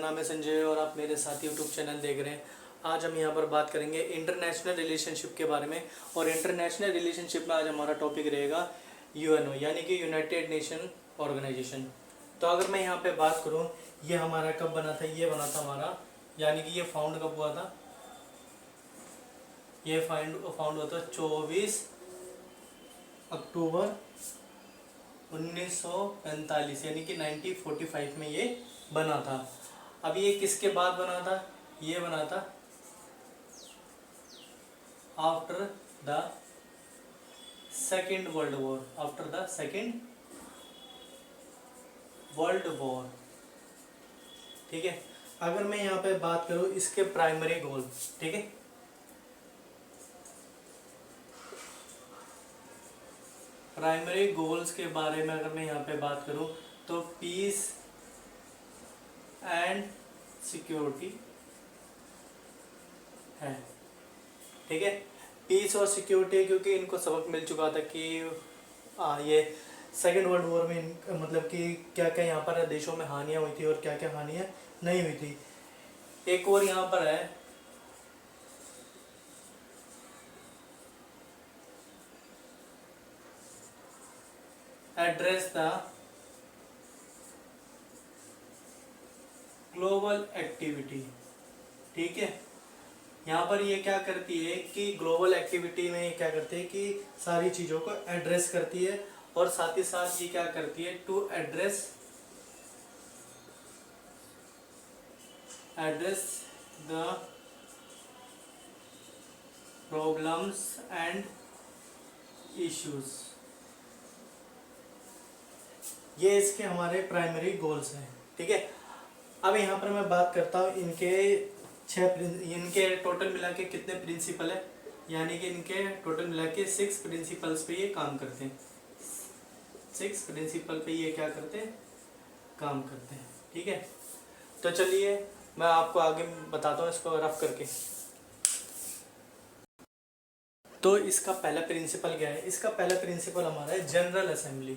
नाम है संजय और आप मेरे साथ यूट्यूब चैनल देख रहे हैं। आज हम यहाँ पर बात करेंगे इंटरनेशनल रिलेशनशिप के बारे में। और इंटरनेशनल रिलेशनशिप में आज हमारा टॉपिक रहेगा यूएनओ यानी कि यूनाइटेड नेशन ऑर्गेनाइजेशन। तो अगर मैं यहाँ पे बात करूँ, ये हमारा कब बना था? ये बना था हमारा, यानी कि ये फाउंड कब हुआ था? ये फाउंड हुआ था 24 अक्टूबर 1945 यानी कि 1945 में ये बना था। अब ये किसके बाद बना था? ये बना था after the second world war. After the second world war, ठीक है। अगर मैं यहाँ पे बात करूँ इसके प्राइमरी गोल, ठीक है, प्राइमरी गोल्स के बारे में अगर मैं यहाँ पे बात करूँ तो पीस एंड सिक्योरिटी है, ठीक है। पीस और सिक्योरिटी, क्योंकि इनको सबक मिल चुका था कि ये सेकेंड वर्ल्ड वॉर में मतलब कि क्या क्या यहाँ पर देशों में हानियाँ हुई थी और क्या क्या हानियाँ नहीं हुई थी। एक और यहाँ पर है एड्रेस द ग्लोबल एक्टिविटी, ठीक है। यहाँ पर ये क्या करती है कि ग्लोबल एक्टिविटी में ये क्या करती है कि सारी चीज़ों को एड्रेस करती है, और साथ ही साथ ये क्या करती है to address the problems and issues. ये इसके हमारे प्राइमरी गोल्स हैं, ठीक है। अब यहाँ पर मैं बात करता हूँ इनके टोटल मिला के कितने प्रिंसिपल है, यानी कि इनके टोटल मिला के 6 प्रिंसिपल्स पे ये काम करते हैं। 6 प्रिंसिपल पे ये क्या करते हैं? काम करते हैं, ठीक है। तो चलिए मैं आपको आगे बताता हूँ इसको रफ करके। तो इसका पहला प्रिंसिपल क्या है? इसका पहला प्रिंसिपल हमारा है जनरल असेंबली।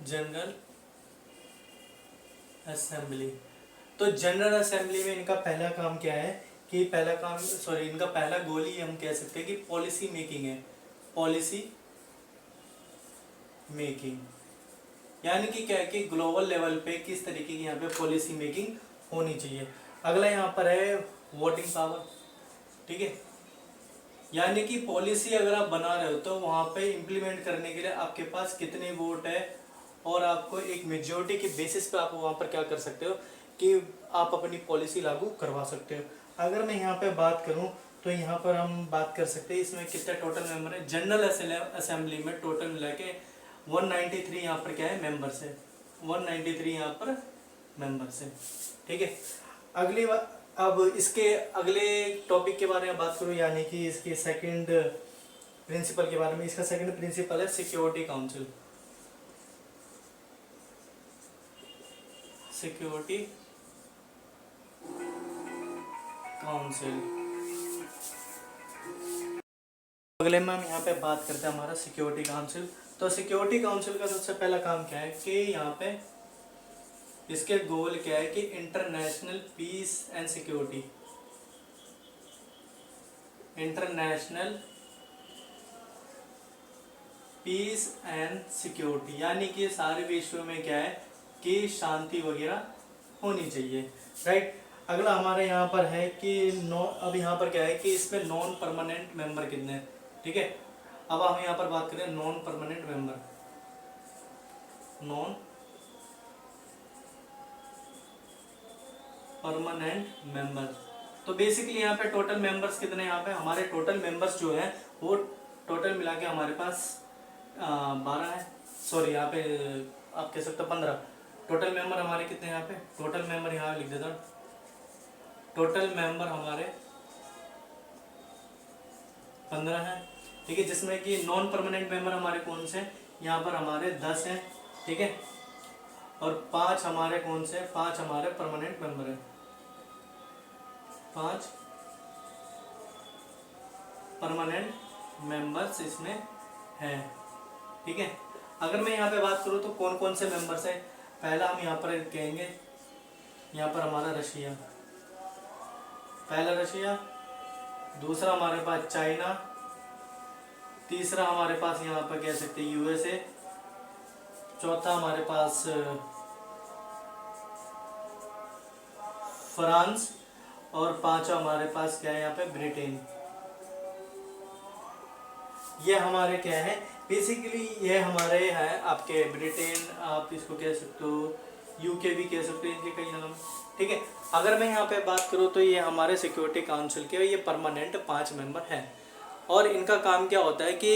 General assembly. तो जनरल असेंबली में इनका पहला काम क्या है कि इनका पहला गोल ही हम कह सकते हैं कि पॉलिसी मेकिंग है। पॉलिसी मेकिंग यानी कि क्या है कि ग्लोबल लेवल पे किस तरीके की यहाँ पे पॉलिसी मेकिंग होनी चाहिए। अगला यहाँ पर है वोटिंग पावर, ठीक है। यानी कि पॉलिसी अगर आप बना रहे हो तो वहाँ पे इम्प्लीमेंट करने के लिए आपके पास कितने वोट है, और आपको एक मेजोरिटी के बेसिस पे आप वहाँ पर क्या कर सकते हो कि आप अपनी पॉलिसी लागू करवा सकते हो। अगर मैं यहाँ पे बात करूँ तो यहाँ पर हम बात कर सकते हैं इसमें कितने टोटल मेंबर है। जनरल असेंबली में टोटल मिला के 193 यहाँ पर क्या है मेंबर्स है। 193 यहाँ पर मेंबर्स है, ठीक है। अब इसके अगले टॉपिक के बारे में बात करूँ, यानी कि इसके सेकंड प्रिंसिपल के बारे में। इसका सेकंड प्रिंसिपल है सिक्योरिटी काउंसिल। Security council. अगले में हम यहाँ पे बात करते हैं हमारा सिक्योरिटी काउंसिल। तो सिक्योरिटी काउंसिल का सबसे पहला काम क्या है कि यहाँ पे इसके गोल क्या है कि international peace and security. International peace and security यानी कि सारे विश्व में क्या है कि शांति वगैरह होनी चाहिए, राइट। अगला हमारे यहाँ पर है कि अब यहाँ पर क्या है कि इसमें नॉन परमानेंट मेंबर कितने हैं, ठीक है। अब हम यहाँ पर बात करें non permanent member. Non permanent member, तो बेसिकली यहाँ पे टोटल मेंबर्स कितने हैं? यहाँ पे हमारे टोटल मेंबर्स जो है वो टोटल मिला के हमारे पास 12 है। सॉरी, यहाँ पे आप कह सकते हो 15। टोटल मेंबर हमारे कितने हैं यहाँ पे? टोटल मेंबर यहाँ लिख देता हूँ। टोटल मेंबर हमारे 15 हैं, ठीक है। जिसमें कि नॉन परमानेंट मेंबर हमारे कौन से? यहाँ पर हमारे 10 हैं, ठीक है। और 5 हमारे कौन से? 5 हमारे परमानेंट मेंबर हैं। 5 परमानेंट मेंबर्स इसमें हैं, ठीक है। अगर मैं यहाँ पे बात करूँ तो कौन कौन से मेंबर्स हैं? पहला हम यहाँ पर कहेंगे, यहाँ पर हमारा रशिया, पहला रशिया, दूसरा हमारे पास चाइना, तीसरा हमारे पास यहाँ पर कह सकते हैं यूएसए, चौथा हमारे पास फ्रांस, और पांचवा हमारे पास क्या है यहाँ पे ब्रिटेन। ये हमारे क्या है बेसिकली, ये हमारे हैं आपके ब्रिटेन, आप इसको कह सकते हो यूके भी कह सकते हो, इनके कई नाम, ठीक है। अगर मैं यहाँ पे बात करूँ तो ये हमारे सिक्योरिटी काउंसिल के ये परमानेंट 5 मेंबर हैं, और इनका काम क्या होता है कि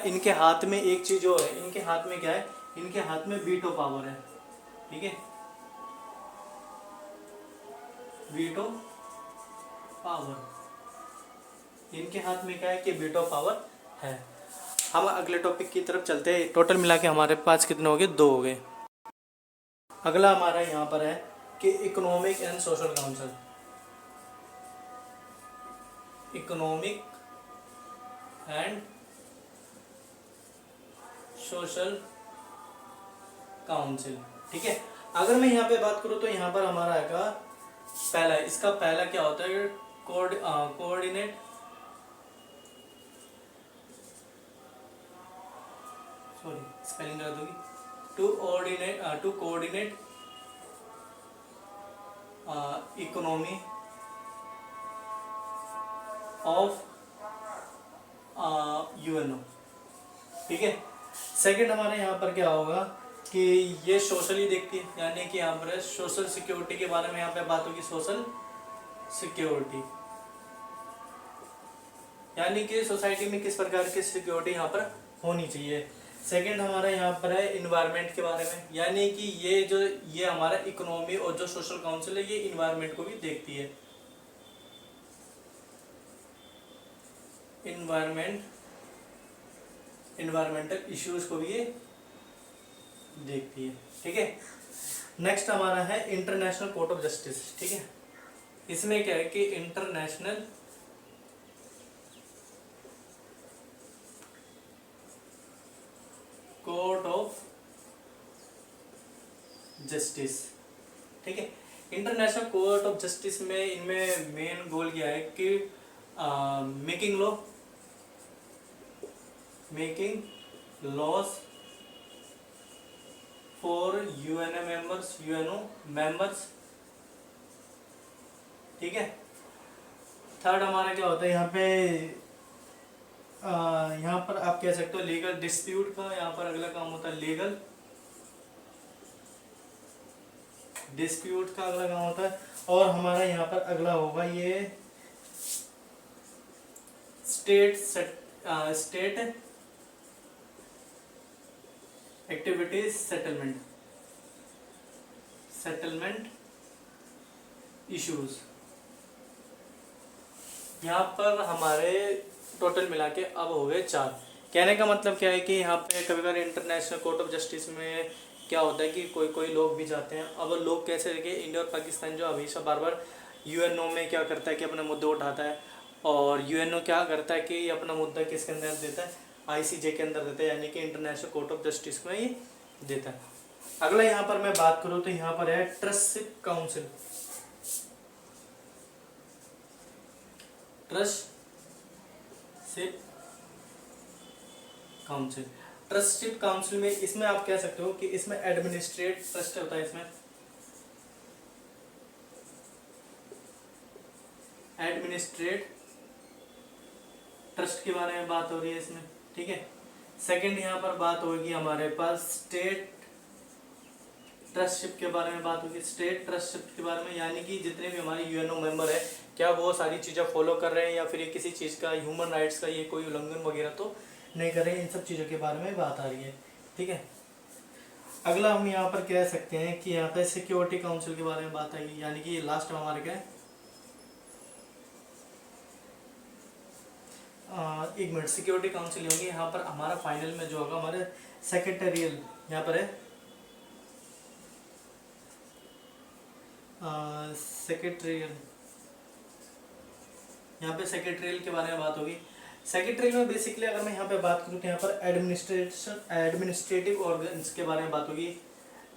इनके हाथ में एक चीज़ और है, इनके हाथ में क्या है, इनके हाथ में वीटो पावर है, ठीक है, वीटो पावर, इनके हाथ में क्या है कि वीटो पावर है। हम अगले टॉपिक की तरफ चलते हैं। टोटल मिला के हमारे पास कितने हो गए, 2 हो गए। अगला हमारा यहाँ पर है कि economic and social council, economic and social council, ठीक है। अगर मैं यहाँ पे बात करूँ तो यहाँ पर हमारा आएगा पहला, इसका पहला क्या होता है, कोऑर्डिनेट, सॉरी स्पेलिंग कर दूंगी, to coordinate economy of UNO, ठीक है। सेकंड हमारे यहाँ पर क्या होगा कि ये सोशली देखती है, यानी कि यहाँ पर सोशल सिक्योरिटी के बारे में यहाँ पे बात होगी, सोशल सिक्योरिटी, यानी कि सोसाइटी में किस प्रकार की सिक्योरिटी यहाँ पर होनी चाहिए। सेकंड हमारा यहाँ पर है इन्वायरमेंट के बारे में, यानी कि ये हमारा इकोनॉमी और जो सोशल काउंसिल है ये इन्वायरमेंट को भी देखती है, इन्वायरमेंटल इश्यूज को भी ये देखती है, ठीक है। नेक्स्ट हमारा है इंटरनेशनल कोर्ट ऑफ जस्टिस, ठीक है। इसमें क्या है कि इंटरनेशनल कोर्ट ऑफ जस्टिस, ठीक है। इंटरनेशनल कोर्ट ऑफ जस्टिस में इनमें मेन गोल क्या है कि making loss for UNO members, ठीक है। थर्ड हमारा क्या होता है यहाँ पे, यहाँ पर आप कह सकते हो लीगल डिस्प्यूट का, यहाँ पर अगला काम होता है लीगल डिस्प्यूट का अगला काम होता है, और हमारा यहाँ पर अगला होगा ये स्टेट एक्टिविटीज सेटलमेंट इश्यूज। यहाँ पर हमारे टोटल मिला के अब हो गए 4। कहने का मतलब क्या है कि यहाँ पे कभी कभी इंटरनेशनल कोर्ट ऑफ जस्टिस में क्या होता है कि कोई लोग भी जाते हैं। अब लोग कैसे देखिए, इंडिया और पाकिस्तान जो हमेशा बार बार यूएनओ में क्या करता है कि अपना मुद्दा उठाता है, और यूएनओ क्या करता है कि अपना मुद्दा किसके अंदर देता है, आईसीजे के अंदर देता है, यानी कि इंटरनेशनल कोर्ट ऑफ जस्टिस में ये देता है। अगला यहाँ पर मैं बात करूँ तो यहाँ पर है ट्रस्टशिप काउंसिल। ट्रस्टशिप काउंसिल में इसमें आप कह सकते हो कि इसमें एडमिनिस्ट्रेट ट्रस्ट होता है, इसमें एडमिनिस्ट्रेट ट्रस्ट के बारे में बात हो रही है इसमें, ठीक है। सेकंड यहाँ पर बात होगी हमारे पास स्टेट ट्रस्टशिप के बारे में बात होगी, स्टेट ट्रस्टशिप के बारे में, यानी कि जितने भी हमारे यूएनओ मेंबर है क्या वो सारी चीज़ें फॉलो कर रहे हैं या फिर ये किसी चीज़ का ह्यूमन राइट्स का ये कोई उल्लंघन वगैरह तो नहीं कर रहे हैं, इन सब चीज़ों के बारे में बात आ रही है, ठीक है। अगला हम यहाँ पर कह सकते हैं कि यहाँ पे सिक्योरिटी काउंसिल के बारे में बात आएगी, यानी कि लास्ट में हमारे क्या है, एक मिनट, सिक्योरिटी काउंसिल होगी। यहाँ पर हमारा फाइनल में जो होगा हमारे सेक्रेटरियल, यहाँ पर है सेक्रेटरियल, यहाँ पे सेक्रेटरियल के बारे में बात होगी। सेक्रेटरियल में बेसिकली अगर मैं यहाँ पे बात करूँ तो यहाँ पर एडमिनिस्ट्रेटिव ऑर्गन्स के बारे में बात होगी,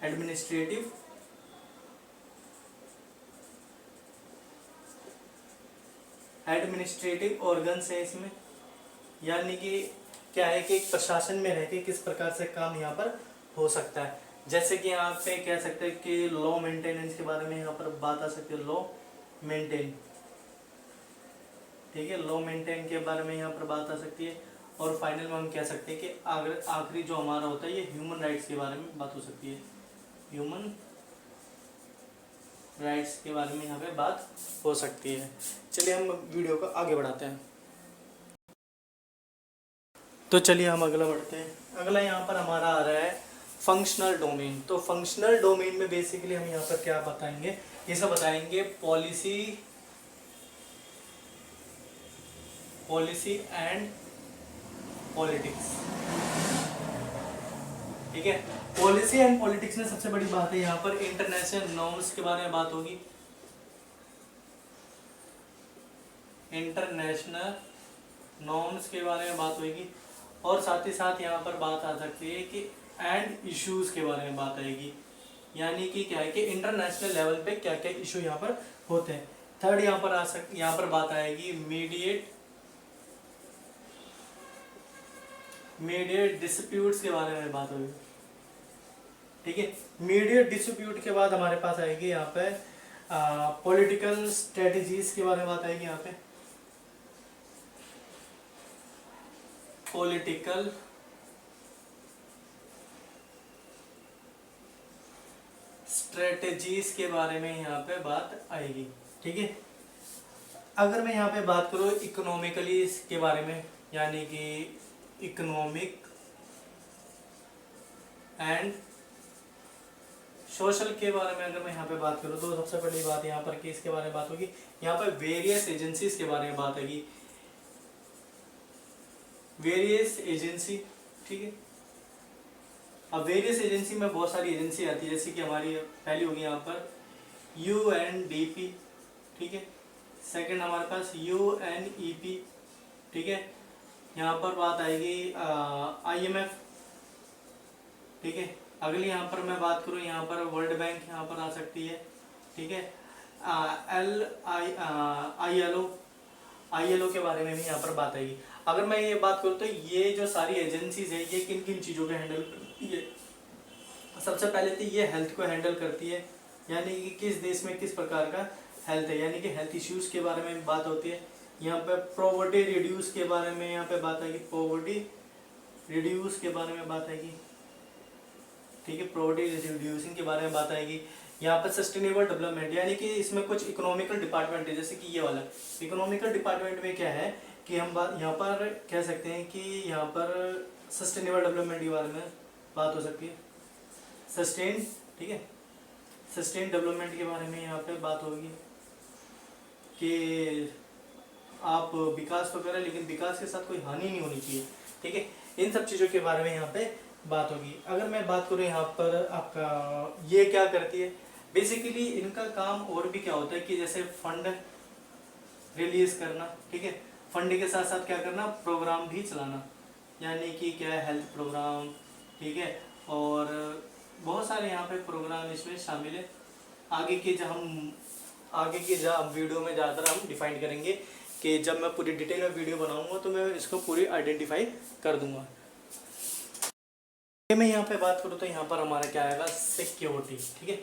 एडमिनिस्ट्रेटिव ऑर्गन्स है इसमें, यानी कि क्या है कि प्रशासन में रह के किस प्रकार से काम यहाँ पर हो सकता है। जैसे कि यहाँ पे कह सकते हैं कि लॉ मेंटेनेंस के बारे में यहाँ पर बात आ सकती है, लॉ मेंटेन, ठीक है, लॉ मेंटेन के बारे में यहाँ पर बात आ सकती है। और फाइनल में हम कह सकते हैं कि आखिरी जो हमारा होता है ये ह्यूमन राइट्स के बारे में बात हो सकती है, ह्यूमन राइट्स के बारे में यहाँ पे बात हो सकती है। चलिए हम वीडियो को आगे बढ़ाते हैं। तो चलिए हम अगला बढ़ते हैं। अगला यहाँ पर हमारा आ रहा है फंक्शनल डोमेन। तो फंक्शनल डोमेन में बेसिकली हम यहाँ पर क्या बताएंगे, ये सब बताएंगे पॉलिसी एंड पॉलिटिक्स, ठीक है। पॉलिसी एंड पॉलिटिक्स में सबसे बड़ी बात है यहाँ पर इंटरनेशनल नॉर्म्स के बारे में बात होगी, इंटरनेशनल नॉर्म्स के बारे में बात होगी। और साथ ही साथ यहाँ पर बात आ सकती है कि एंड इश्यूज के बारे में बात आएगी, यानी कि क्या है कि इंटरनेशनल लेवल पे क्या क्या इशू यहाँ पर होते हैं। थर्ड यहाँ पर बात आएगी मीडिएट डिस्प्यूट्स के बारे में बात होगी, ठीक है। मीडिएट डिस्प्यूट के बाद हमारे पास आएगी यहाँ पे पॉलिटिकल स्ट्रेटजीज के बारे में बात आएगी, यहाँ पे पॉलिटिकल स्ट्रेटजीज के बारे में यहाँ पे बात आएगी, ठीक है। अगर मैं यहाँ पे बात करूँ इकोनॉमिकली के बारे में, यानी कि इकोनॉमिक एंड सोशल के बारे में अगर मैं यहाँ पे बात करूँ तो सबसे पहली बात यहाँ पर किसके बारे में बात होगी, यहाँ पर वेरियस एजेंसीज के बारे में बात आएगी, वेरियस एजेंसी, ठीक है। अब वेरियस एजेंसी में बहुत सारी एजेंसी आती है, जैसे कि हमारी पहली होगी यहाँ पर UNDP, ठीक है। सेकंड हमारे पास UNEP, ठीक है। यहाँ पर बात आएगी IMF, ठीक है। अगली यहाँ पर मैं बात करूँ, यहाँ पर वर्ल्ड बैंक यहाँ पर आ सकती है, ठीक है। ILO के बारे में भी यहाँ पर बात आएगी। अगर मैं ये बात करूँ तो ये जो सारी एजेंसीज है ये किन किन चीज़ों को हैंडल करती है। सबसे पहले तो ये हेल्थ को हैंडल करती है, यानी कि किस देश में किस प्रकार का हेल्थ है, यानी कि हेल्थ इश्यूज के बारे में बात होती है। यहाँ पे पॉवर्टी रिड्यूस के बारे में यहाँ पे बात आएगी, पॉवर्टी रिड्यूस के बारे में बात आएगी, ठीक है। पॉवर्टी रिड्यूसिंग के बारे में बात आएगी। यहाँ पर सस्टेनेबल डेवलपमेंट, यानी कि इसमें कुछ इकोनॉमिकल डिपार्टमेंट है, जैसे कि ये वाला इकोनॉमिकल डिपार्टमेंट में क्या है कि हम यहाँ पर कह सकते हैं कि यहाँ पर सस्टेनेबल डेवलपमेंट के बारे में बात हो सकती है, सस्टेन, ठीक है। सस्टेन डेवलपमेंट के बारे में यहाँ पे बात होगी कि आप विकास तो करें लेकिन विकास के साथ कोई हानि नहीं होनी चाहिए, ठीक है। इन सब चीज़ों के बारे में यहाँ पे बात होगी। अगर मैं बात करूँ यहाँ पर आपका ये क्या करती है, बेसिकली इनका काम और भी क्या होता है कि जैसे फंड रिलीज करना, ठीक है। फंड के साथ साथ क्या करना, प्रोग्राम भी चलाना, यानी कि क्या है हेल्थ प्रोग्राम, ठीक है। और बहुत सारे यहाँ पे प्रोग्राम इसमें शामिल है। आगे की जब वीडियो में ज़्यादातर हम डिफाइन करेंगे कि जब मैं पूरी डिटेल में वीडियो बनाऊंगा तो मैं इसको पूरी आइडेंटिफाई कर दूंगा। मैं यहाँ पे बात करूँ तो यहाँ पर हमारा क्या आएगा, सिक्योरिटी, ठीक है।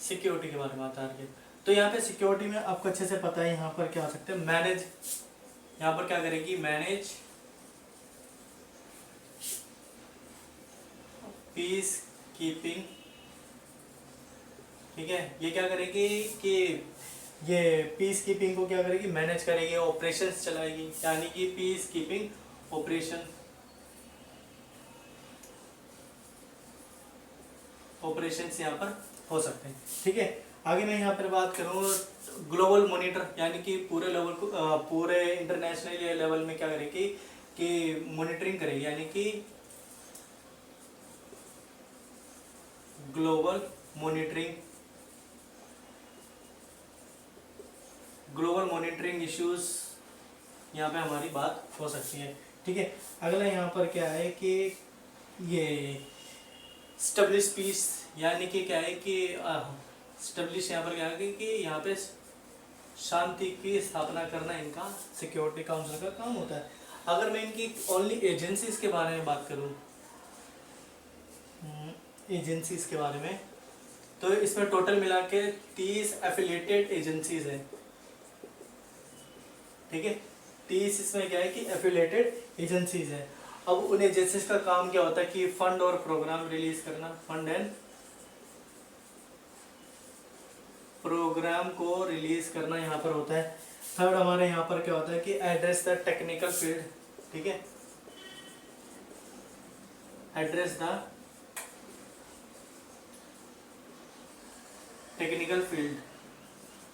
सिक्योरिटी के बारे में बात आ रही है, तो यहाँ पे सिक्योरिटी में आपको अच्छे से पता है यहाँ पर क्या हो सकता है, मैनेज, यहाँ पर क्या करेगी, मैनेज पीस कीपिंग, ठीक है। ये क्या करेगी कि ये पीस कीपिंग को क्या करेगी, मैनेज करेगी, ऑपरेशंस चलाएगी, यानी कि पीस कीपिंग ऑपरेशंस यहाँ पर हो सकते हैं, ठीक है। आगे मैं यहाँ पर बात करूँ ग्लोबल मॉनिटर, यानी कि पूरे लेवल को पूरे इंटरनेशनल लेवल में क्या करेगी कि मॉनिटरिंग करेगी, यानी कि ग्लोबल मॉनिटरिंग इश्यूज यहाँ पे हमारी बात हो सकती है, ठीक। ठीक है। अगला यहाँ पर क्या है कि ये स्टेब्लिश पीस, यानी कि क्या है कि स्टेब्लिश यहाँ पर क्या है कि यहाँ पे शांति की स्थापना करना इनका सिक्योरिटी काउंसिल का काम होता है। अगर मैं इनकी ओनली एजेंसीज के बारे में बात करूँ, एजेंसीज के बारे में, तो इसमें टोटल मिला के 30 एफिलिएटेड एजेंसीज हैं, ठीक है। 30 इसमें क्या है कि एफिलिएटेड एजेंसीज हैं। अब उन एजेंसीज का काम क्या होता है कि फंड और प्रोग्राम रिलीज करना, फंड एंड प्रोग्राम को रिलीज करना यहाँ पर होता है। थर्ड हमारे यहाँ पर क्या होता है कि एड्रेस द टेक्निकल फील्ड, ठीक है, एड्रेस द टेक्निकल फील्ड।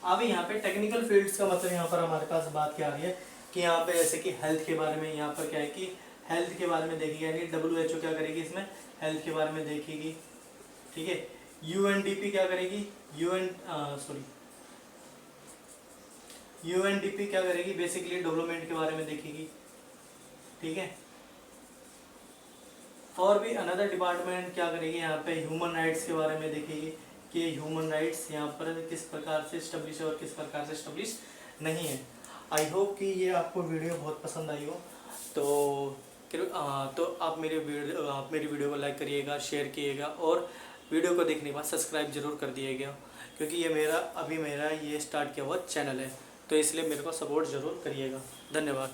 अब यहाँ पे टेक्निकल फील्ड्स का मतलब यहाँ पर हमारे पास बात क्या आ रही है कि यहाँ पे जैसे कि हेल्थ के बारे में, यहाँ पर क्या है कि हेल्थ के बारे में देखेगी, यानी WHO क्या करेगी इसमें, हेल्थ के बारे में देखेगी, ठीक है। UNDP क्या करेगी, UNDP क्या करेगी, बेसिकली डेवलपमेंट के बारे में देखेगी, ठीक है। और भी अनदर डिपार्टमेंट क्या करेगी, यहाँ पे ह्यूमन राइट्स के बारे में देखेगी कि ह्यूमन राइट्स यहाँ पर किस प्रकार से स्टैब्लिश है और किस प्रकार से स्टैब्लिश नहीं है। आई होप कि ये आपको वीडियो बहुत पसंद आई हो, तो आप मेरी वीडियो को लाइक करिएगा, शेयर कीजिएगा और वीडियो को देखने के बाद सब्सक्राइब जरूर कर दिएगा, क्योंकि ये मेरा ये स्टार्ट किया हुआ चैनल है, तो इसलिए मेरे को सपोर्ट ज़रूर करिएगा। धन्यवाद।